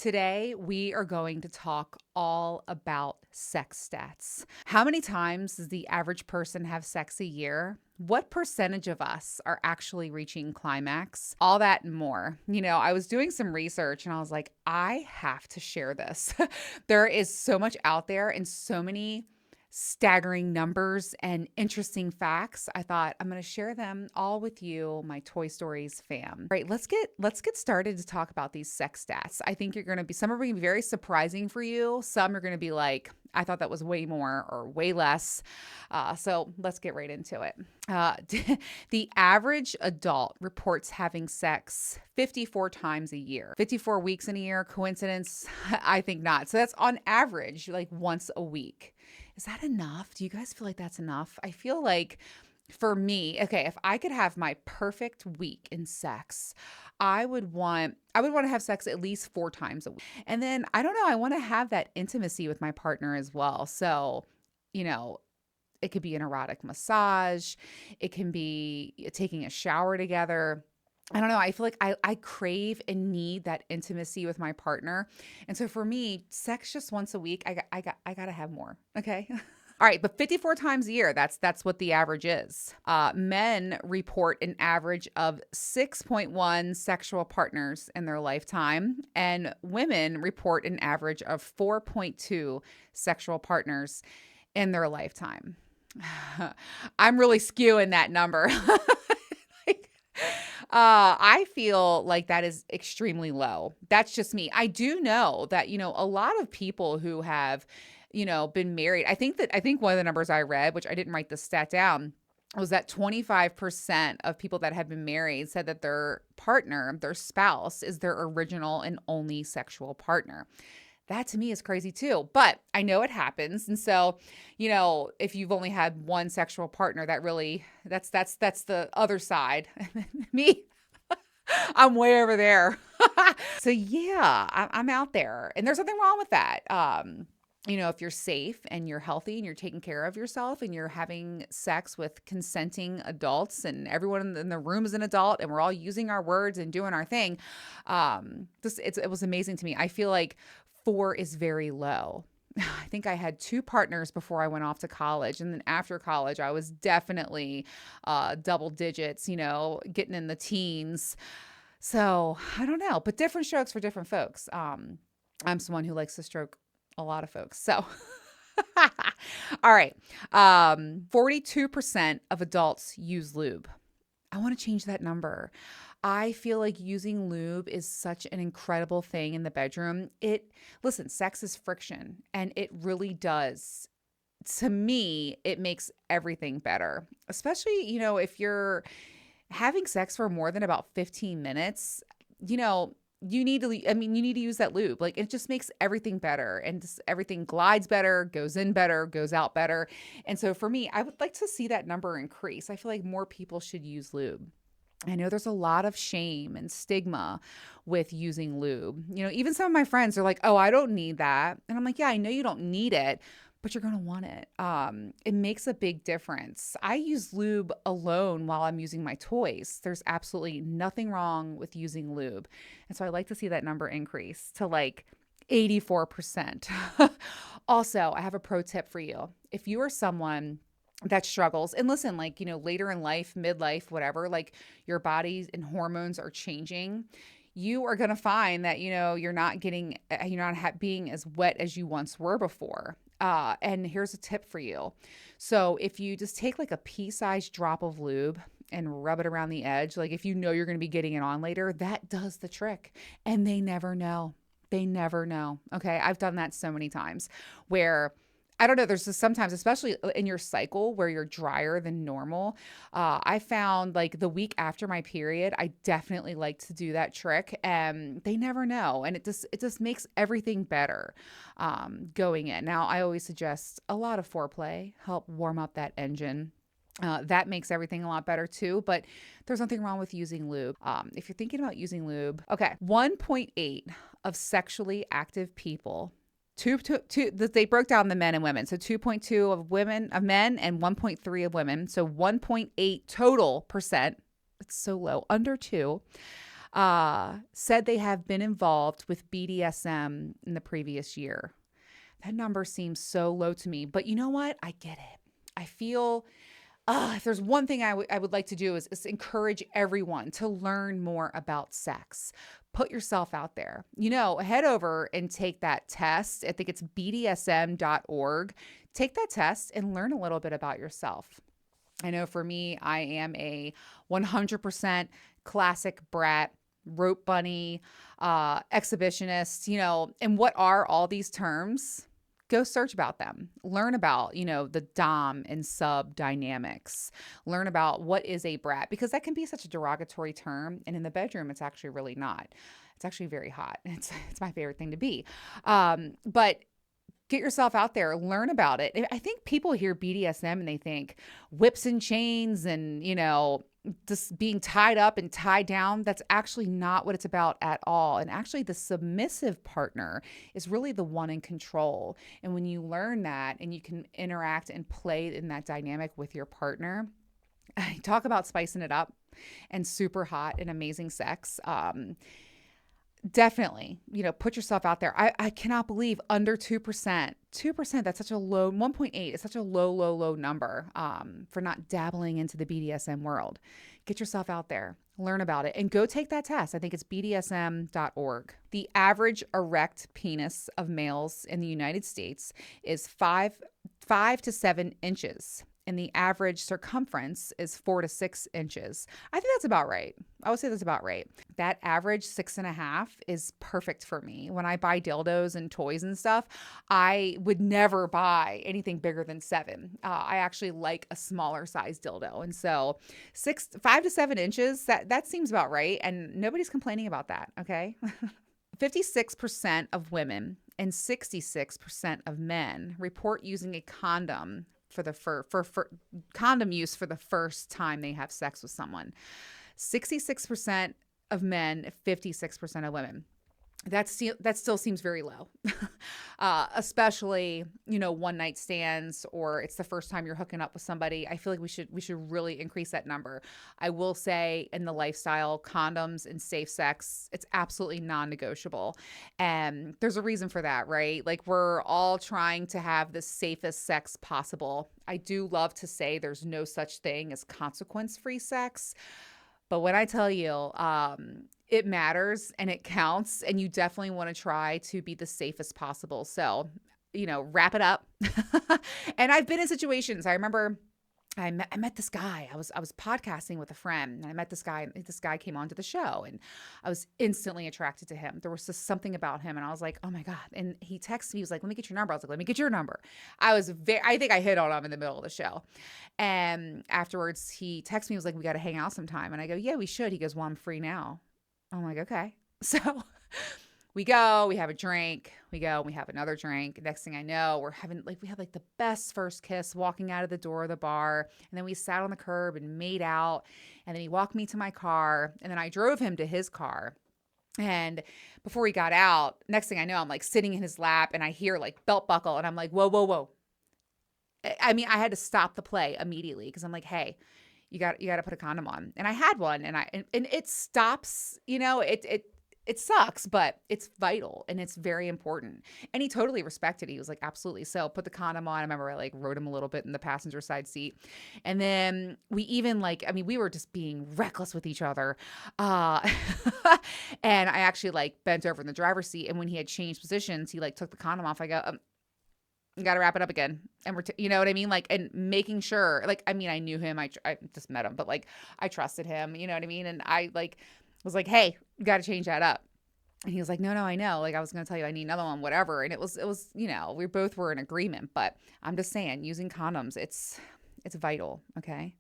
Today, we are going to talk all about sex stats. How many times does the average person have sex a year? What percentage of us are actually reaching climax? All that and more. I was doing some research and I was like, I have to share this. There is so much out there and so many staggering numbers and interesting facts. I thought I'm going to share them all with you, my Toy Stories fam. All right, let's get started to talk about these sex stats. I think some are going to be very surprising for you. Some are going to be like, I thought that was way more or way less. So let's get right into it. The average adult reports having sex 54 times a year. 54 weeks in a year, coincidence? I think not. So that's on average, like once a week. Is that enough? Do you guys feel like that's enough? I feel like for me, okay, if I could have my perfect week in sex, I would want to have sex at least 4 times a week. And then I don't know, I want to have that intimacy with my partner as well. So, you know, it could be an erotic massage, it can be taking a shower together. I don't know. I feel like I crave and need that intimacy with my partner. And so for me, sex just once a week, I got to have more. Okay. All right, but 54 times a year, that's what the average is. Men report an average of 6.1 sexual partners in their lifetime, and women report an average of 4.2 sexual partners in their lifetime. I'm really skewing that number. I feel like that is extremely low. That's just me. I do know that, a lot of people who have, been married, I think one of the numbers I read, which I didn't write the stat down, was that 25% of people that have been married said that their partner, their spouse, is their original and only sexual partner. That to me is crazy too, but I know it happens. And so, if you've only had one sexual partner, that's the other side. Me, I'm way over there. So yeah, I'm out there and there's nothing wrong with that. If you're safe and you're healthy and you're taking care of yourself and you're having sex with consenting adults and everyone in the room is an adult and we're all using our words and doing our thing. It was amazing to me. I feel like 4 is very low. I think I had 2 partners before I went off to college. And then after college, I was definitely double digits, getting in the teens. So I don't know, but different strokes for different folks. I'm someone who likes to stroke a lot of folks. So, all right. 42% of adults use lube. I want to change that number. I feel like using lube is such an incredible thing in the bedroom. Listen, sex is friction and it really does. To me, it makes everything better, especially, if you're having sex for more than about 15 minutes, you need to use that lube. Like it just makes everything better and just everything glides better, goes in better, goes out better. And so for me, I would like to see that number increase. I feel like more people should use lube. I know there's a lot of shame and stigma with using lube. Even some of my friends are like, "Oh, I don't need that." And I'm like, "Yeah, I know you don't need it, but you're going to want it." It makes a big difference. I use lube alone while I'm using my toys. There's absolutely nothing wrong with using lube. And so I like to see that number increase to like 84%. Also, I have a pro tip for you. If you are someone that struggles, and listen, like, later in life, midlife, whatever, like your body and hormones are changing, you are going to find that, you're not being as wet as you once were before. And here's a tip for you. So if you just take like a pea-sized drop of lube and rub it around the edge, like if you're going to be getting it on later, that does the trick. And they never know. They never know. Okay. I've done that so many times where I don't know. There's just sometimes, especially in your cycle where you're drier than normal. I found like the week after my period, I definitely like to do that trick, and they never know. And it just makes everything better going in. Now, I always suggest a lot of foreplay, help warm up that engine. That makes everything a lot better too, but there's nothing wrong with using lube. If you're thinking about using lube, okay, 1.8 of sexually active people. They broke down the men and women. So 2.2 of men and 1.3 of women. So 1.8 total percent. It's so low, under 2 said they have been involved with BDSM in the previous year. That number seems so low to me, but you know what? I get it. I feel if there's one thing I would like to do is encourage everyone to learn more about sex. Put yourself out there. Head over and take that test. I think it's bdsm.org. Take that test and learn a little bit about yourself. I know for me, I am a 100% classic brat, rope bunny, exhibitionist, and what are all these terms? Go search about them. Learn about, the dom and sub dynamics. Learn about what is a brat, because that can be such a derogatory term. And in the bedroom, it's actually really not. It's actually very hot. It's my favorite thing to be. But get yourself out there, learn about it. I think people hear BDSM and they think whips and chains and, just being tied up and tied down. That's actually not what it's about at all. And actually the submissive partner is really the one in control. And when you learn that and you can interact and play in that dynamic with your partner, talk about spicing it up and super hot and amazing sex. Definitely, put yourself out there. I cannot believe under 2%. 2%, that's such a low, 1.8 is such a low number for not dabbling into the BDSM world. Get yourself out there, learn about it, and go take that test. I think it's bdsm.org. The average erect penis of males in the United States is 5 to 7 inches. And the average circumference is 4 to 6 inches. I think that's about right. I would say that's about right. That average 6.5 is perfect for me. When I buy dildos and toys and stuff, I would never buy anything bigger than 7. I actually like a smaller size dildo. And so 5 to 7 inches, that seems about right. And nobody's complaining about that, okay? 56% of women and 66% of men report using a condom for condom use for the first time they have sex with someone. 66% of men, 56% of women. That still seems very low, especially, one night stands, or it's the first time you're hooking up with somebody. I feel like we should really increase that number. I will say in the lifestyle, condoms and safe sex, it's absolutely non-negotiable. And there's a reason for that, right? Like, we're all trying to have the safest sex possible. I do love to say there's no such thing as consequence-free sex. But when I tell you, it matters and it counts, and you definitely want to try to be the safest possible. So, wrap it up. And I've been in situations. I remember I met this guy. I was podcasting with a friend, and I met this guy. This guy came onto the show, and I was instantly attracted to him. There was just something about him, and I was like, oh my God. And he texted me. He was like, let me get your number. I was like, let me get your number. I think I hit on him in the middle of the show. And afterwards he texted me. He was like, we got to hang out sometime. And I go, yeah, we should. He goes, well, I'm free now. I'm like, okay. So we go, we have a drink, we have another drink. Next thing I know, we had the best first kiss walking out of the door of the bar. And then we sat on the curb and made out. And then he walked me to my car, and then I drove him to his car. And before he got out, next thing I know, I'm like sitting in his lap, and I hear like belt buckle, and I'm like, whoa. I mean, I had to stop the play immediately, because I'm like, hey, you got to put a condom on. And I had one, and it stops, it sucks, but it's vital and it's very important. And he totally respected it. He was like, absolutely. So put the condom on. I remember I rode him a little bit in the passenger side seat. And then we even we were just being reckless with each other. And I actually bent over in the driver's seat. And when he had changed positions, he took the condom off. I go, you got to wrap it up again. And you know what I mean? And making sure, I knew him. I just met him, but I trusted him, you know what I mean? And I was like, hey, you got to change that up. And he was like, no, I know. I was going to tell you, I need another one, whatever. And it was, we both were in agreement, but I'm just saying, using condoms, it's vital. Okay.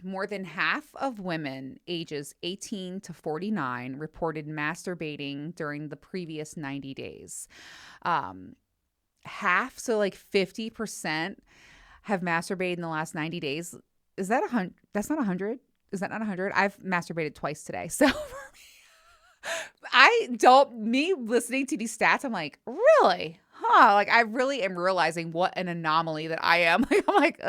More than half of women ages 18 to 49 reported masturbating during the previous 90 days. Half, so 50% have masturbated in the last 90 days. Is that 100? That's not 100. Is that not 100? I've masturbated twice today. So me listening to these stats, I'm like, really? Huh? I really am realizing what an anomaly that I am. I'm like,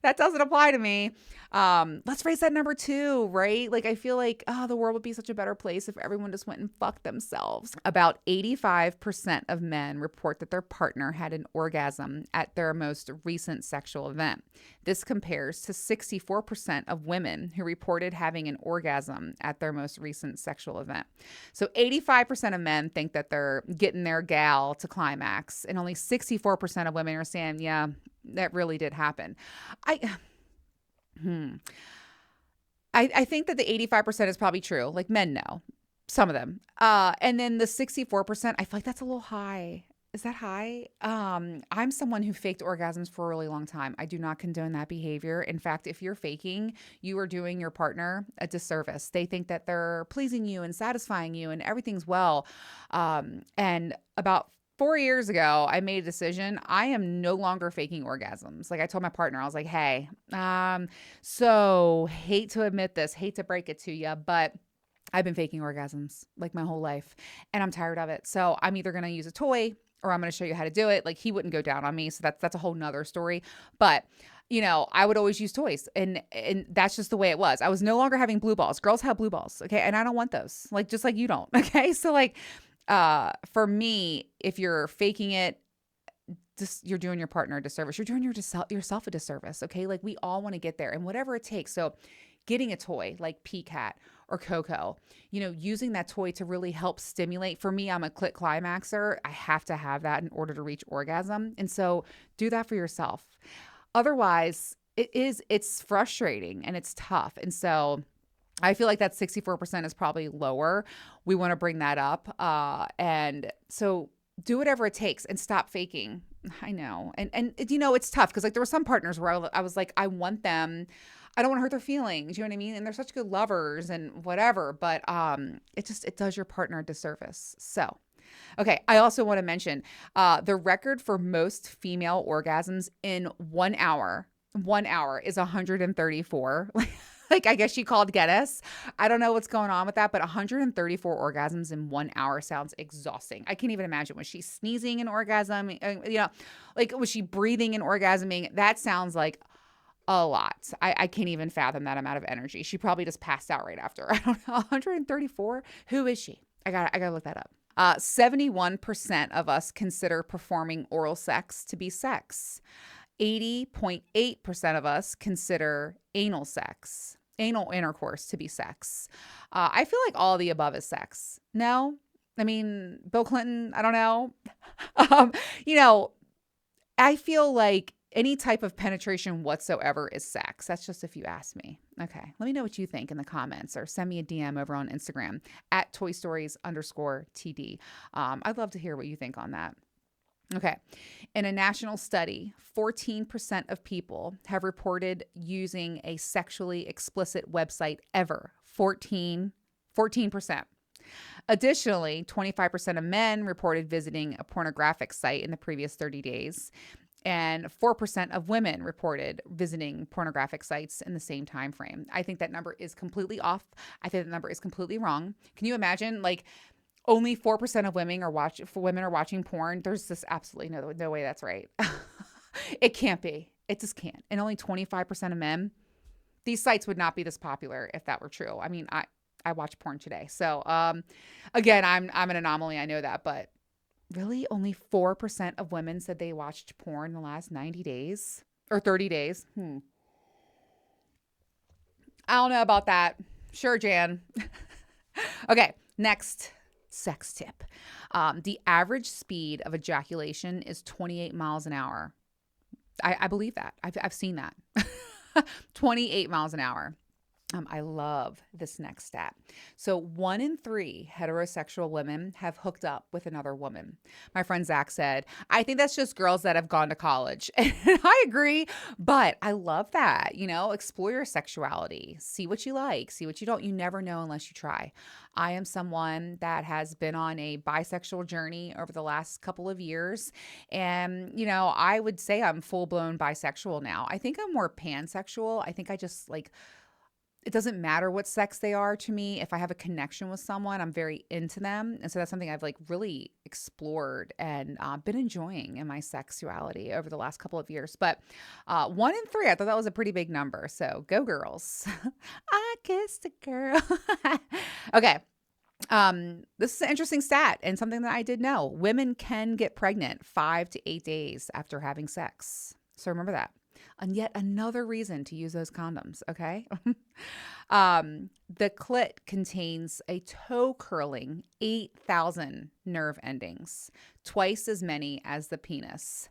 That doesn't apply to me. Let's raise that number two, right? Like, I feel like, oh, the world would be such a better place if everyone just went and fucked themselves. About 85% of men report that their partner had an orgasm at their most recent sexual event. This compares to 64% of women who reported having an orgasm at their most recent sexual event. So 85% of men think that they're getting their gal to climax, and only 64% of women are saying, yeah, that really did happen. I hmm. I think that the 85% is probably true. Like, men know. Some of them. And then the 64%, I feel like that's a little high. Is that high? I'm someone who faked orgasms for a really long time. I do not condone that behavior. In fact, if you're faking, you are doing your partner a disservice. They think that they're pleasing you and satisfying you and everything's well. And about 4 years ago, I made a decision. I am no longer faking orgasms. Like, I told my partner, I was like, hey, so hate to admit this, hate to break it to you, but I've been faking orgasms like my whole life and I'm tired of it. So I'm either going to use a toy or I'm going to show you how to do it. Like, he wouldn't go down on me. So that's a whole nother story. But I would always use toys and that's just the way it was. I was no longer having blue balls. Girls have blue balls. Okay. And I don't want those, like, just like you don't. Okay. So like, for me, if you're faking it, just, you're doing your partner a disservice. You're doing yourself a disservice. Okay. Like, we all want to get there and whatever it takes. So getting a toy like PCAT or Coco, using that toy to really help stimulate. For me, I'm a clit climaxer. I have to have that in order to reach orgasm. And so do that for yourself. Otherwise, it's frustrating and it's tough. And so I feel like that 64% is probably lower. We want to bring that up. And so do whatever it takes and stop faking. I know. And it's tough because, like, there were some partners where I was like, I want them. I don't want to hurt their feelings. You know what I mean? And they're such good lovers and whatever. But it does your partner a disservice. So, okay. I also want to mention the record for most female orgasms in 1 hour. 1 hour is 134. Like, I guess she called Guinness. I don't know what's going on with that, but 134 orgasms in 1 hour sounds exhausting. I can't even imagine. Was she sneezing in orgasm? Like, was she breathing and orgasming? That sounds like a lot. I can't even fathom that amount of energy. She probably just passed out right after. I don't know. 134? Who is she? I gotta look that up. 71% of us consider performing oral sex to be sex. 80.8% of us consider anal intercourse to be sex. I feel like all of the above is sex. No? I mean, Bill Clinton, I don't know. um, I feel like any type of penetration whatsoever is sex. That's just if you ask me. Okay. Let me know what you think in the comments or send me a DM over on Instagram at toystories_TD. I'd love to hear what you think on that. Okay. In a national study, 14% of people have reported using a sexually explicit website ever. 14%. Additionally, 25% of men reported visiting a pornographic site in the previous 30 days. And 4% of women reported visiting pornographic sites in the same time frame. I think that number is completely off. I think the number is completely wrong. Can you imagine, like, only 4% of women are watching porn? There's just absolutely no way that's right. It can't be. It just can't. And only 25% of men. These sites would not be this popular if that were true. I mean, I watch porn today. So, again, I'm an anomaly. I know that, but really, only 4% of women said they watched porn in the last 90 days or 30 days. I don't know about that. Sure, Jan. Okay, next sex tip. The average speed of ejaculation is 28 miles an hour. I believe that. I've seen that. 28 miles an hour. I love this next stat. So 1 in 3 heterosexual women have hooked up with another woman. My friend Zach said, I think that's just girls that have gone to college. And I agree, but I love that. Explore your sexuality. See what you like. See what you don't. You never know unless you try. I am someone that has been on a bisexual journey over the last couple of years. And, I would say I'm full-blown bisexual now. I think I'm more pansexual. I think I just, like, it doesn't matter what sex they are to me. If I have a connection with someone, I'm very into them. And so that's something I've like really explored and been enjoying in my sexuality over the last couple of years. But 1 in 3, I thought that was a pretty big number. So go girls. I kissed a girl. Okay. This is an interesting stat and something that I did know. Women can get pregnant 5 to 8 days after having sex. So remember that. And yet another reason to use those condoms, okay? The clit contains a toe curling 8,000 nerve endings, twice as many as the penis.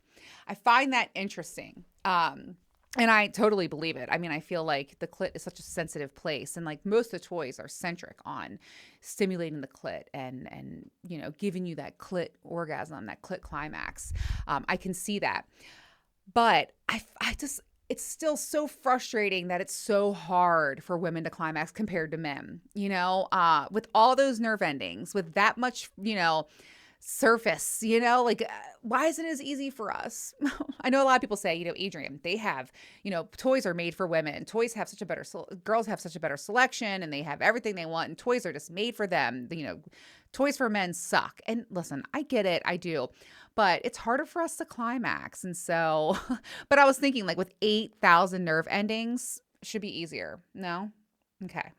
I find that interesting. And I totally believe it. I mean, I feel like the clit is such a sensitive place, and like most of the toys are centric on stimulating the clit and giving you that clit orgasm, that clit climax. I can see that. But I just, it's still so frustrating that it's so hard for women to climax compared to men, with all those nerve endings, with that much, surface, why isn't it as easy for us? I know a lot of people say, Adrian, they have, toys are made for women. Toys have such a better, girls have such a better selection and they have everything they want and toys are just made for them. Toys for men suck. And listen, I get it. I do. But it's harder for us to climax. And so, but I was thinking like with 8,000 nerve endings, should be easier. No? Okay.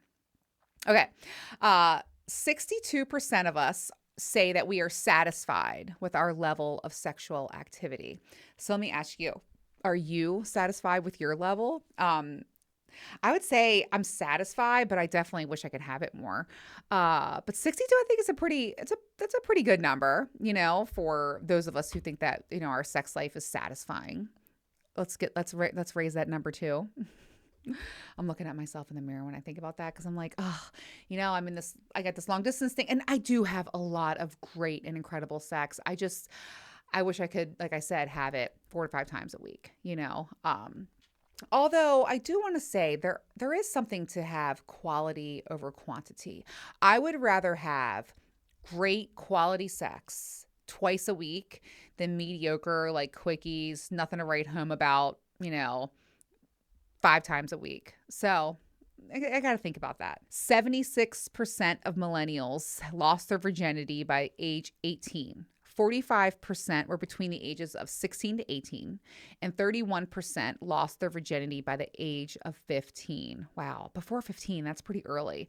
62% of us say that we are satisfied with our level of sexual activity. So let me ask you, are you satisfied with your level? I would say I'm satisfied, but I definitely wish I could have it more. But 62, I think is that's a pretty good number, for those of us who think that, our sex life is satisfying. Let's raise that number too. I'm looking at myself in the mirror when I think about that because I'm like, I got this long distance thing and I do have a lot of great and incredible sex. I wish I could, like I said, have it 4 to 5 times a week, Although I do want to say there is something to have quality over quantity. I would rather have great quality sex twice a week than mediocre, like quickies, nothing to write home about, 5 times a week. So I got to think about that. 76% of millennials lost their virginity by age 18. 45% were between the ages of 16 to 18, and 31% lost their virginity by the age of 15. Wow. Before 15, that's pretty early.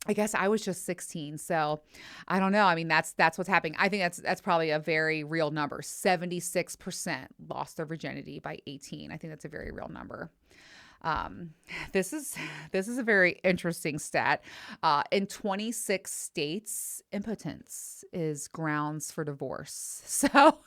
I guess I was just 16. So I don't know. I mean, that's what's happening. I think that's probably a very real number. 76% lost their virginity by 18. I think that's a very real number. This is a very interesting stat. In 26 states, impotence is grounds for divorce. So,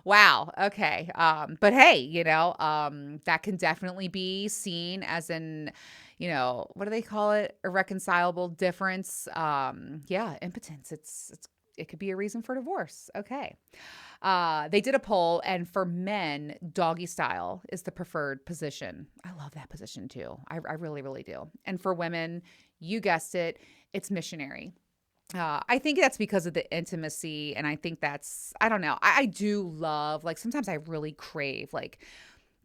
wow. Okay. But hey, that can definitely be seen as an, what do they call it? Irreconcilable difference. Yeah, impotence. It could be a reason for divorce. Okay. They did a poll, and for men, doggy style is the preferred position. I love that position too. I really, really do. And for women, you guessed it, it's missionary. I think that's because of the intimacy, and I think I don't know. I do love, like, sometimes I really crave, like,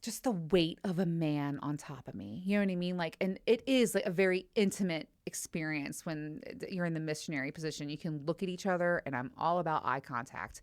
just the weight of a man on top of me. You know what I mean? Like, and it is like a very intimate experience when you're in the missionary position. You can look at each other, and I'm all about eye contact.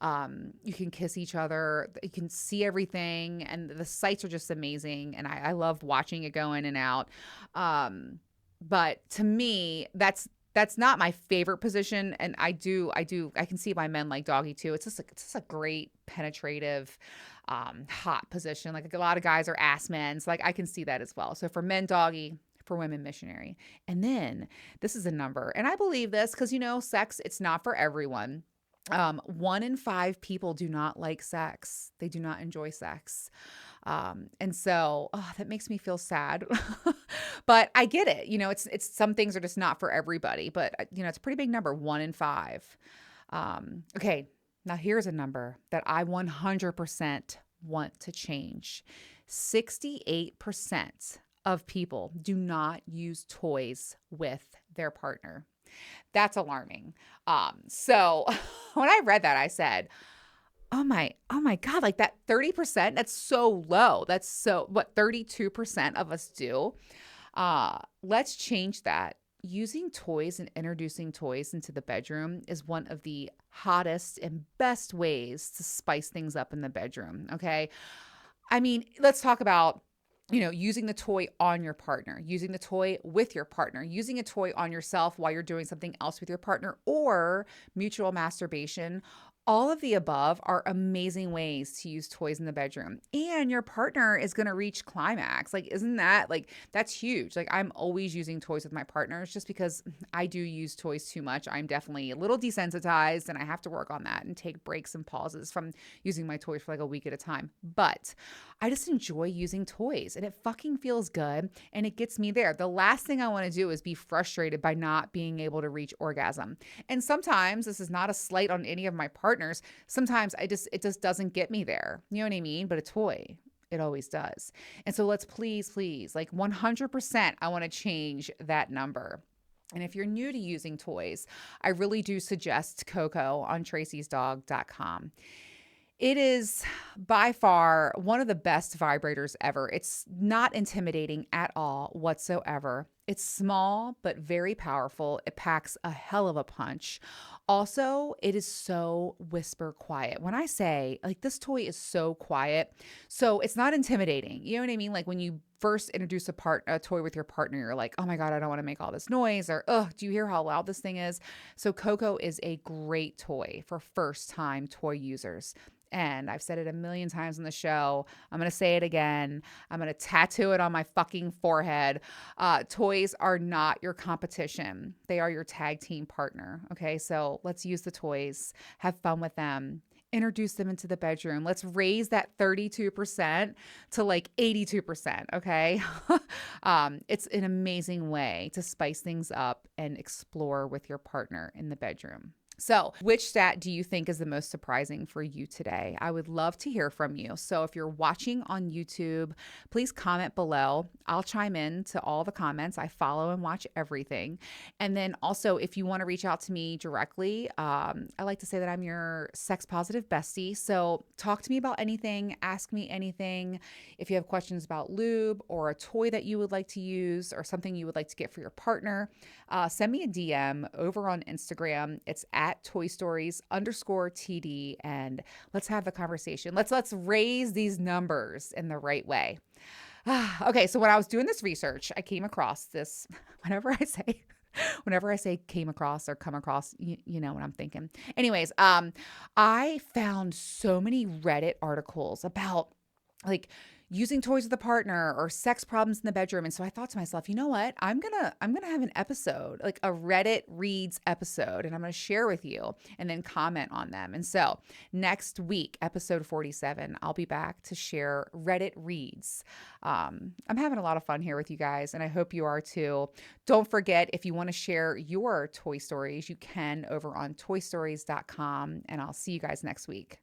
You can kiss each other. You can see everything, and the sights are just amazing. And I love watching it go in and out. But to me, that's not my favorite position. And I can see why men like doggy too. It's just a great penetrative, hot position. Like a lot of guys are ass men. So like I can see that as well. So for men, doggy, for women, missionary. And then this is a number, and I believe this because, sex, it's not for everyone. 1 in 5 people do not like sex. They do not enjoy sex. And so that makes me feel sad, but I get it. It's some things are just not for everybody, but it's a pretty big number, 1 in 5. Okay. Now here's a number that I 100% want to change. 68% of people do not use toys with their partner. That's alarming. So when I read that, I said, Oh my God, like that 30%, that's so low. That's so what 32% of us do. Let's change that. Using toys and introducing toys into the bedroom is one of the hottest and best ways to spice things up in the bedroom. Okay. I mean, let's talk about, using the toy on your partner, using the toy with your partner, using a toy on yourself while you're doing something else with your partner, or mutual masturbation. All of the above are amazing ways to use toys in the bedroom. And your partner is going to reach climax. Like, isn't that like, that's huge? Like, I'm always using toys with my partners just because I do use toys too much. I'm definitely a little desensitized and I have to work on that and take breaks and pauses from using my toys for like a week at a time. But I just enjoy using toys and it fucking feels good and it gets me there. The last thing I want to do is be frustrated by not being able to reach orgasm. And sometimes this is not a slight on any of my partners. Sometimes it just doesn't get me there. You know what I mean? But a toy, it always does. And so let's please, like 100%, I want to change that number. And if you're new to using toys, I really do suggest Coco on tracysdog.com. It is by far one of the best vibrators ever. It's not intimidating at all whatsoever. It's small but very powerful. It packs a hell of a punch. Also, it is so whisper quiet. When I say, like, this toy is so quiet, so it's not intimidating. You know what I mean? Like when you first introduce a toy with your partner, you're like, oh my God, I don't want to make all this noise, or oh, do you hear how loud this thing is? So Coco is a great toy for first time toy users. And I've said it a million times on the show. I'm going to say it again. I'm going to tattoo it on my fucking forehead. Toys are not your competition. They are your tag team partner. Okay. So let's use the toys, have fun with them, introduce them into the bedroom. Let's raise that 32% to like 82%. Okay. It's an amazing way to spice things up and explore with your partner in the bedroom. So, which stat do you think is the most surprising for you today? I would love to hear from you. So, if you're watching on YouTube, please comment below. I'll chime in to all the comments. I follow and watch everything. And then also, if you want to reach out to me directly, I like to say that I'm your sex positive bestie. So, talk to me about anything, ask me anything. If you have questions about lube or a toy that you would like to use or something you would like to get for your partner, send me a DM over on Instagram. It's at Toy Stories _TD, and let's have the conversation. Let's raise these numbers in the right way. Okay, so when I was doing this research, I came across this. Whenever I say came across or come across, you know what I'm thinking. Anyways, I found so many Reddit articles about like using toys with a partner or sex problems in the bedroom. And so I thought to myself, you know what? I'm gonna have an episode, like a Reddit reads episode, and I'm gonna share with you and then comment on them. And so next week, episode 47, I'll be back to share Reddit reads. I'm having a lot of fun here with you guys, and I hope you are too. Don't forget, if you want to share your toy stories, you can over on toystories.com, and I'll see you guys next week.